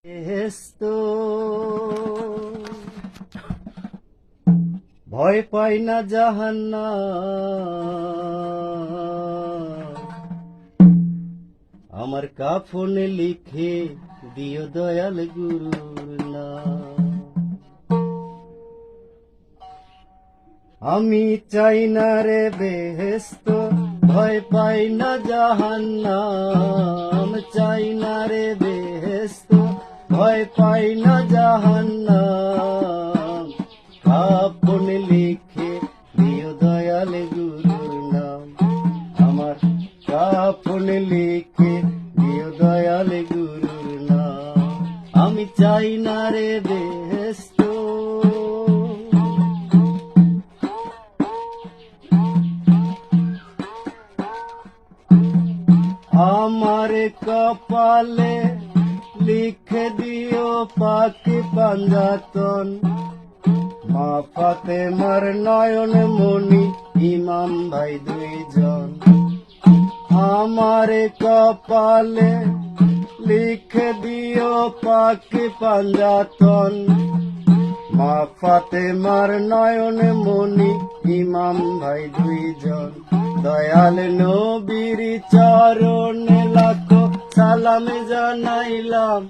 বেহেশতো ভয় পাই না জাহান্নাম, আমার কাফনে লিখে দিও দয়াল গুরুর নাম। আমি চাই না রে বেহেশতো, ভয় পাই না জাহান্নাম, চাই না রে বেহেশতো, ভয় পাই না জাহান্নাম, কাফনে লিখে দিও দয়াল গুরুর নাম, আমার কাফনে লিখে দিও দয়াল গুরুর নাম। আমি চাই না রে বেহেশতো, আমার কপালে লিখে দিও পাখি পাঞ্জাতন, মা ফাতেমার নয়ন মনি ইমাম ভাই দুইজন। আমার কপালে লিখে দিও পাখি পাঞ্জাতন, মা ফাতেমার নয়ন মনি ইমাম ভাই দুইজন। দয়াল নবীর চরণে লাখো সালাম জানাইলাম।